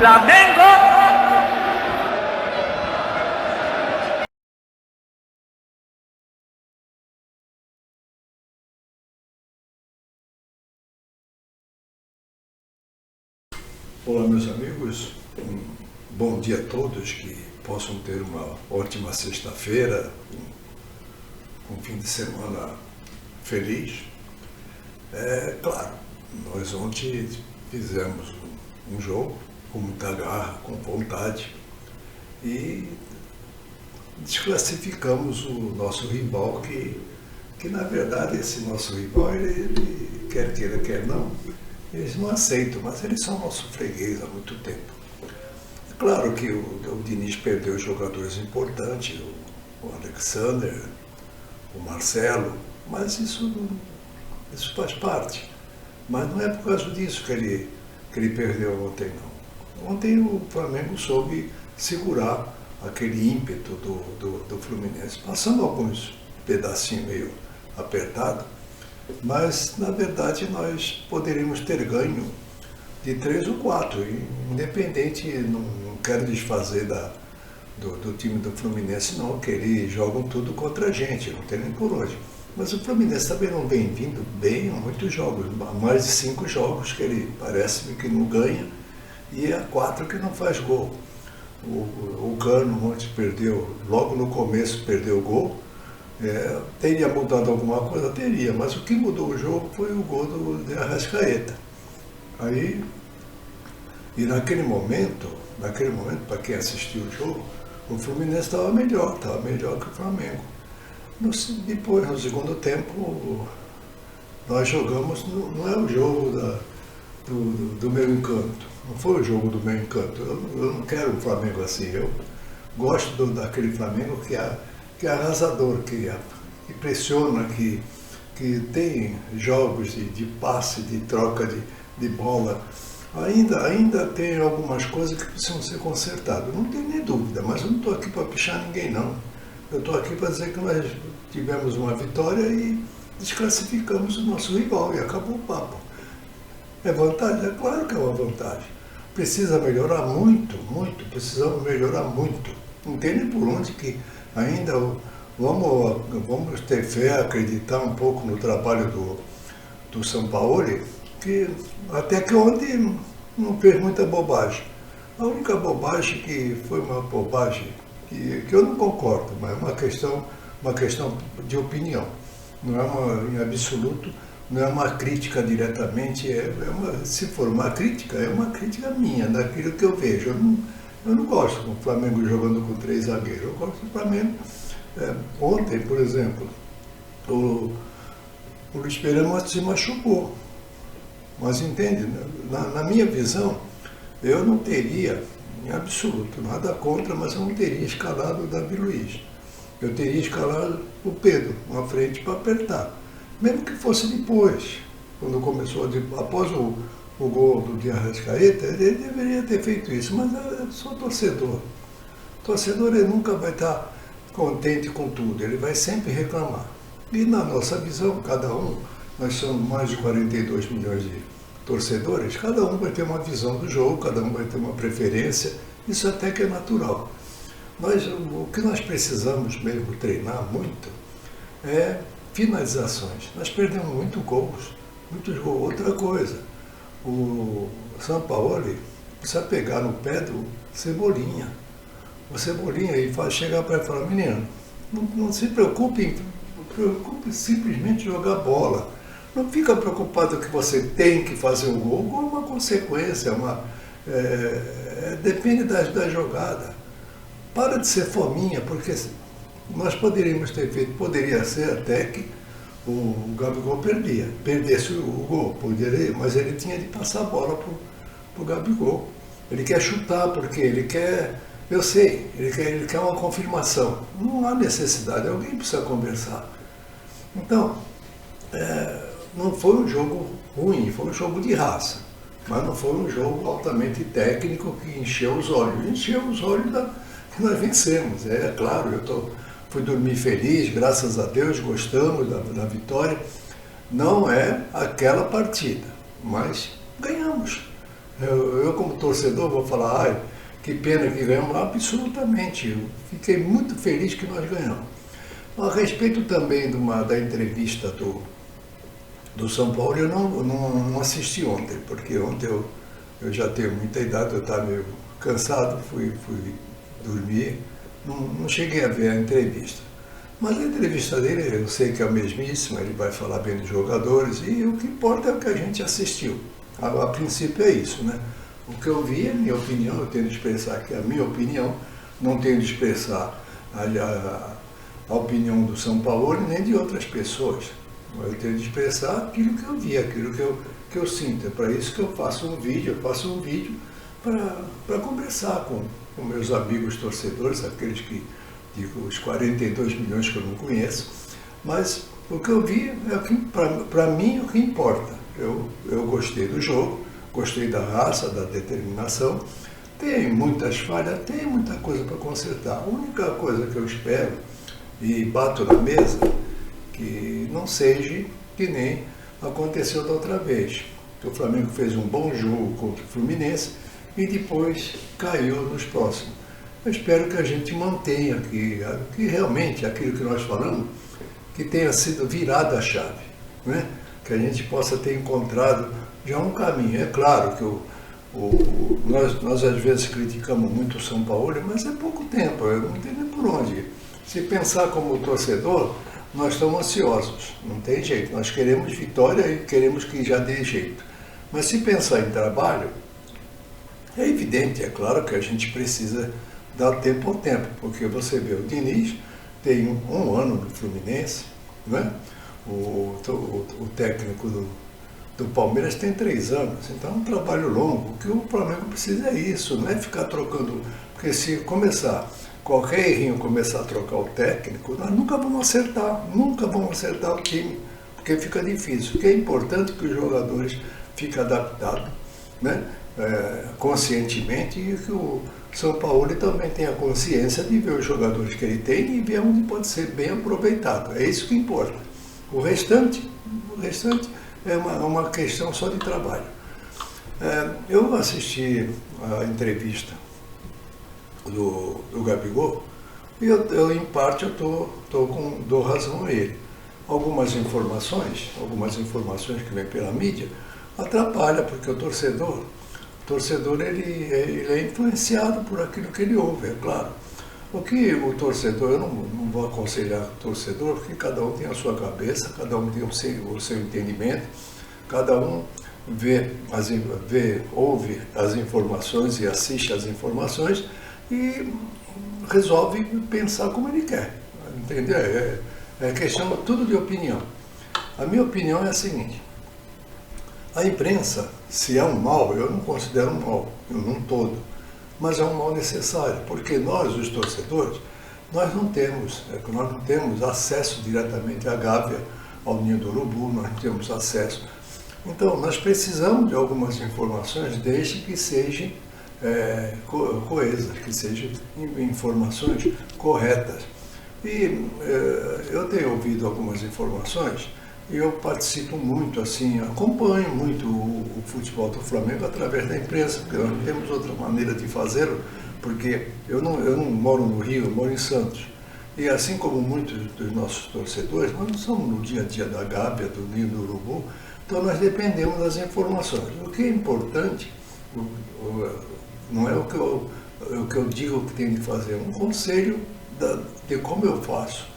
Flamengo! Olá, meus amigos, um bom dia a todos, que possam ter uma ótima sexta-feira, um fim de semana feliz. Claro, nós ontem fizemos um jogo com muita garra, com vontade, e desclassificamos o nosso rival, que na verdade esse nosso rival, ele quer queira, quer não, eles não aceitam, mas eles são nosso freguês há muito tempo. É claro que o Diniz perdeu jogadores importantes, o Alexander, o Marcelo, mas isso faz parte. Mas não é por causa disso que ele perdeu ontem, não. Ontem o Flamengo soube segurar aquele ímpeto do Fluminense, passando alguns pedacinhos meio apertados, mas na verdade nós poderíamos ter ganho de 3 ou 4, independente, não quero desfazer do time do Fluminense não, que eles jogam tudo contra a gente, não tem nem por onde. Mas o Fluminense também não vem vindo bem há muitos jogos, há mais de 5 jogos que ele parece que não ganha, e há 4 que não faz gol. O Cano ontem perdeu, logo no começo perdeu o gol. Teria mudado alguma coisa? Teria, mas o que mudou o jogo foi o gol de Arrascaeta. E naquele momento, para quem assistiu o jogo, o Fluminense estava melhor que o Flamengo. Depois, no segundo tempo, nós jogamos, não é o jogo do meu encanto, não foi o jogo do meu encanto. Eu não quero um Flamengo assim, eu gosto daquele Flamengo que é arrasador, que pressiona, que tem jogos de passe, de troca de bola. Ainda tem algumas coisas que precisam ser consertadas, não tem nem dúvida, mas eu não estou aqui para pichar ninguém, não. Eu estou aqui para dizer que nós tivemos uma vitória e desclassificamos o nosso rival e acabou o papo. É vantagem? É claro que é uma vantagem. Precisa melhorar muito, precisamos melhorar muito. Não tem nem por onde que ainda vamos ter fé, acreditar um pouco no trabalho do Sampaoli, que até que ontem não fez muita bobagem. A única bobagem que foi uma bobagem que eu não concordo, mas é uma questão de opinião. Não é em absoluto, não é uma crítica diretamente, se for uma crítica, é uma crítica minha, daquilo que eu vejo. Eu não gosto do Flamengo jogando com 3 zagueiros, eu gosto do Flamengo. Ontem, por exemplo, o Luiz Pereira se machucou. Mas entende, na minha visão, eu não teria, em absoluto, nada contra, mas eu não teria escalado o Davi Luiz. Eu teria escalado o Pedro na frente para apertar. Mesmo que fosse depois, quando começou, após o gol do Arrascaeta, ele deveria ter feito isso, mas eu sou torcedor. O torcedor, ele nunca vai estar contente com tudo, ele vai sempre reclamar. E na nossa visão, cada um, nós somos mais de 42 milhões de torcedores, cada um vai ter uma visão do jogo, cada um vai ter uma preferência, isso até que é natural. O que nós precisamos mesmo treinar muito é finalizações. Nós perdemos muitos gols. Outra coisa, o Sampaoli precisa pegar no pé do Cebolinha. O Cebolinha chegar para ele e falar: menino, não se preocupe simplesmente jogar bola. Não fica preocupado que você tem que fazer o gol. O gol é uma consequência, depende da jogada. Para de ser fominha, porque nós poderíamos ter feito, poderia ser até que o Gabigol perdesse o gol, poderia, mas ele tinha de passar a bola para o Gabigol. Ele quer chutar, porque ele quer, eu sei, ele quer uma confirmação. Não há necessidade, alguém precisa conversar. Então, não foi um jogo ruim, foi um jogo de raça, mas não foi um jogo altamente técnico que encheu os olhos que nós vencemos. É claro, fui dormir feliz, graças a Deus, gostamos da vitória. Não é aquela partida, mas ganhamos. Eu como torcedor, vou falar, ai, que pena que ganhamos. Absolutamente. Eu fiquei muito feliz que nós ganhamos. A respeito também da entrevista do São Paulo, eu não assisti ontem, porque ontem eu já tenho muita idade, eu estava meio cansado, fui dormir, não cheguei a ver a entrevista. Mas a entrevista dele, eu sei que é a mesmíssima, ele vai falar bem dos jogadores, e o que importa é o que a gente assistiu. A princípio é isso, né? O que eu vi é a minha opinião, eu tenho de expressar aqui a minha opinião, não tenho de expressar a opinião do São Paulo nem de outras pessoas. Eu tenho de expressar aquilo que eu vi, aquilo que eu sinto. É para isso que eu faço um vídeo, para conversar com meus amigos torcedores, aqueles que, digo, os 42 milhões que eu não conheço, mas o que eu vi é o que, para mim, o que importa. Eu gostei do jogo, gostei da raça, da determinação. Tem muitas falhas, tem muita coisa para consertar. A única coisa que eu espero, e bato na mesa, que não seja que nem aconteceu da outra vez. Que o Flamengo fez um bom jogo contra o Fluminense e depois caiu nos próximos. Eu espero que a gente mantenha que realmente aquilo que nós falamos, que tenha sido virada a chave, né? Que a gente possa ter encontrado já um caminho. É claro que nós às vezes criticamos muito o São Paulo, mas é pouco tempo, eu não tenho nem por onde. Se pensar como torcedor, nós estamos ansiosos, não tem jeito. Nós queremos vitória e queremos que já dê jeito. Mas se pensar em trabalho, é evidente, é claro que a gente precisa dar tempo ao tempo, porque você vê, o Diniz tem um ano no Fluminense, né? O técnico do Palmeiras tem 3 anos, então é um trabalho longo. O que o Flamengo precisa é isso, não é ficar trocando, porque se qualquer errinho começar a trocar o técnico, nós nunca vamos acertar o time, porque fica difícil. O que é importante é que os jogadores fiquem adaptados, né? Conscientemente, e que o São Paulo também tenha consciência de ver os jogadores que ele tem e ver onde pode ser bem aproveitado. É isso que importa. O restante é uma questão só de trabalho. Eu assisti a entrevista do Gabigol e eu em parte dou razão a ele. Algumas informações que vêm pela mídia atrapalham, porque o torcedor ele é influenciado por aquilo que ele ouve, é claro. O que o torcedor, eu não vou aconselhar o torcedor, porque cada um tem a sua cabeça, cada um tem o seu entendimento, cada um ouve as informações e assiste às informações e resolve pensar como ele quer, entendeu? É questão tudo de opinião. A minha opinião é a seguinte: a imprensa, se é um mal, eu não considero um mal, num todo, mas é um mal necessário, porque nós, os torcedores, nós não temos acesso diretamente à Gávea, ao Ninho do Urubu, nós não temos acesso. Então, nós precisamos de algumas informações, desde que sejam coesas, que sejam informações corretas. E eu tenho ouvido algumas informações e eu participo muito, assim, acompanho muito o futebol do Flamengo através da imprensa, porque nós não temos outra maneira de fazê-lo, porque eu não moro no Rio, eu moro em Santos. E assim como muitos dos nossos torcedores, nós não somos no dia a dia da Gávea, do Ninho do Urubu, então nós dependemos das informações. O que é importante não é o que eu digo que tem de fazer, é um conselho de como eu faço.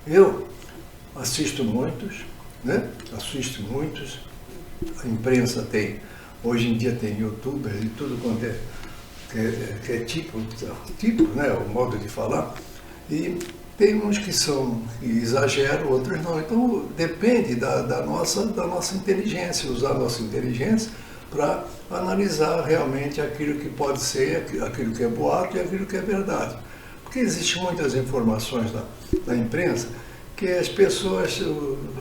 Eu assisto muitos, né? A imprensa hoje em dia tem youtubers e tudo quanto é tipo, né? O modo de falar. E tem uns que exageram, outros não. Então depende da nossa inteligência, usar a nossa inteligência para analisar realmente aquilo que pode ser, aquilo que é boato e aquilo que é verdade. Porque existem muitas informações na imprensa que as pessoas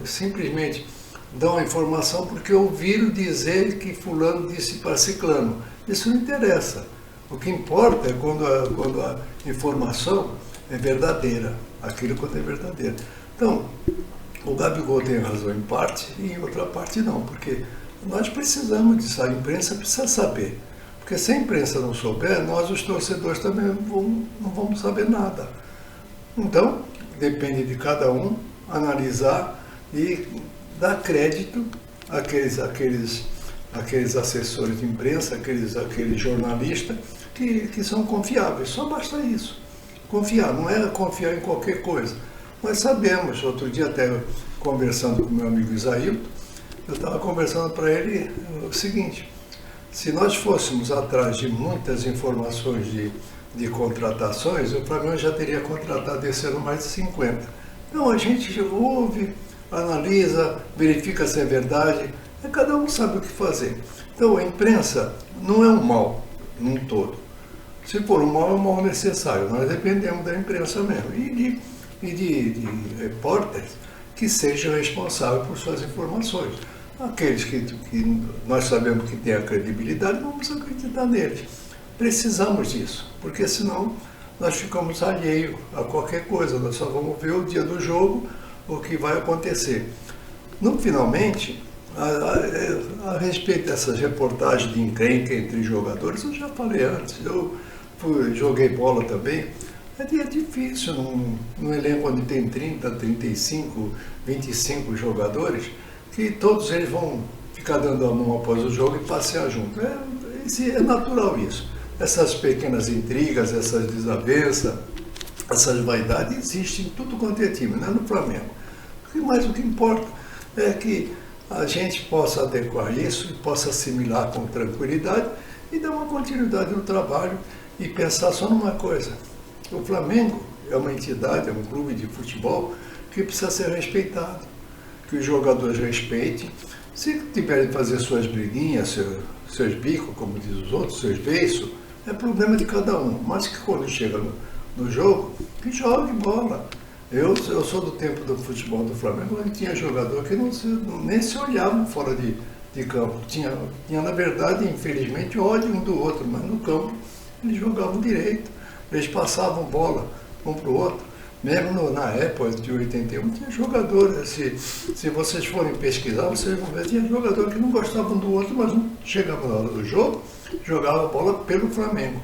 simplesmente dão a informação porque ouviram dizer que fulano disse para ciclano. Isso não interessa. O que importa é quando a informação é verdadeira, aquilo quando é verdadeiro. Então, o Gabigol tem razão em parte e em outra parte não, porque nós precisamos disso, a imprensa precisa saber. Porque se a imprensa não souber, nós, os torcedores, também não vamos saber nada. Então, depende de cada um analisar e dar crédito àqueles assessores de imprensa, aqueles jornalistas que são confiáveis. Só basta isso. Confiar, não é confiar em qualquer coisa. Nós sabemos, outro dia até conversando com meu amigo Isaílton, eu estava conversando para ele o seguinte: se nós fôssemos atrás de muitas informações de contratações, o Flamengo já teria contratado esse ano mais de 50. Então a gente ouve, analisa, verifica se é verdade, e cada um sabe o que fazer. Então a imprensa não é um mal num todo. Se for um mal, é um mal necessário. Nós dependemos da imprensa mesmo e de repórteres que sejam responsáveis por suas informações. Aqueles que nós sabemos que têm a credibilidade, vamos acreditar neles. Precisamos disso, porque senão nós ficamos alheios a qualquer coisa. Nós só vamos ver o dia do jogo, o que vai acontecer. Finalmente, a respeito dessas reportagens de encrenca entre jogadores, eu já falei antes, eu joguei bola também. É difícil num elenco onde tem 30, 35, 25 jogadores, que todos eles vão ficar dando a mão após o jogo e passear junto. É natural isso. Essas pequenas intrigas, essas desavenças, essas vaidades existem em tudo quanto é time, não é no Flamengo. Mas o que importa é que a gente possa adequar isso e possa assimilar com tranquilidade e dar uma continuidade no trabalho e pensar só numa coisa: o Flamengo é uma entidade, é um clube de futebol que precisa ser respeitado, que os jogadores respeitem. Se tiverem que fazer suas briguinhas, seus bicos, como diz os outros, seus beiços, é problema de cada um. Mas que quando chega no jogo, que jogue bola. Eu sou do tempo do futebol do Flamengo, onde tinha jogador que nem se olhavam fora de campo. Tinha, na verdade, infelizmente, ódio um do outro, mas no campo eles jogavam direito. Eles passavam bola um para o outro. Mesmo na época de 81, tinha jogadores. Se vocês forem pesquisar, vocês vão ver, tinha jogadores que não gostavam do outro, mas não chegavam na hora do jogo, jogavam bola pelo Flamengo.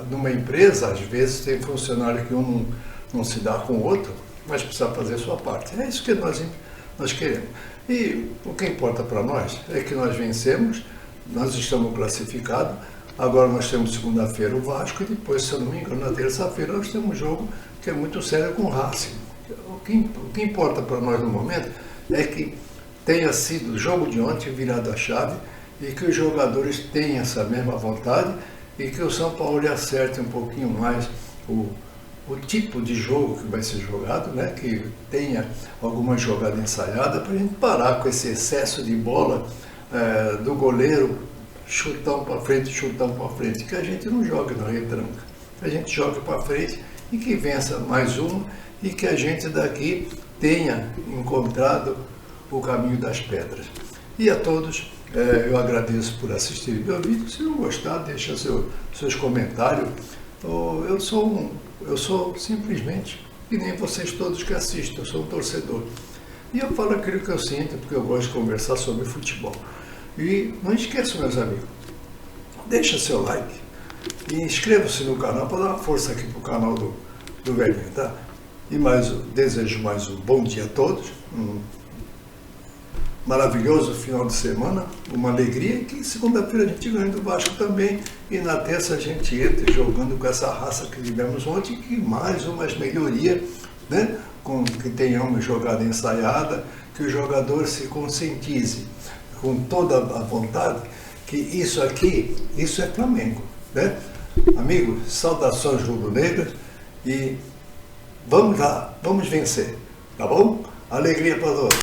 Numa empresa, às vezes, tem funcionário que um não se dá com o outro, mas precisa fazer a sua parte. É isso que nós queremos. E o que importa para nós é que nós vencemos, nós estamos classificados. Agora nós temos segunda-feira o Vasco e depois, se eu não me engano, na terça-feira nós temos um jogo que é muito sério com o Racing. O que importa para nós no momento é que tenha sido o jogo de ontem virado a chave e que os jogadores tenham essa mesma vontade e que o São Paulo acerte um pouquinho mais o tipo de jogo que vai ser jogado, né? Que tenha alguma jogada ensaiada para a gente parar com esse excesso de bola do goleiro, chutão para frente, que a gente não joga na retranca. A gente joga para frente e que vença mais um e que a gente daqui tenha encontrado o caminho das pedras. E a todos, eu agradeço por assistirem meu vídeo. Se não gostar, deixa seus comentários. Eu sou simplesmente, que nem vocês todos que assistem, eu sou um torcedor. E eu falo aquilo que eu sinto, porque eu gosto de conversar sobre futebol. E não esqueçam, meus amigos, deixa seu like e inscreva-se no canal para dar uma força aqui para o canal do Velhinho, tá? E desejo mais um bom dia a todos, um maravilhoso final de semana, uma alegria, e que segunda-feira a gente ganha do Vasco também, e na terça a gente entra jogando com essa raça que tivemos ontem, que mais umas melhorias, né? Com que tenhamos jogada ensaiada, que o jogador se conscientize com toda a vontade que isso é Flamengo, né? Amigos, saudações rubro-negras e vamos lá, vamos vencer, tá bom? Alegria para todos.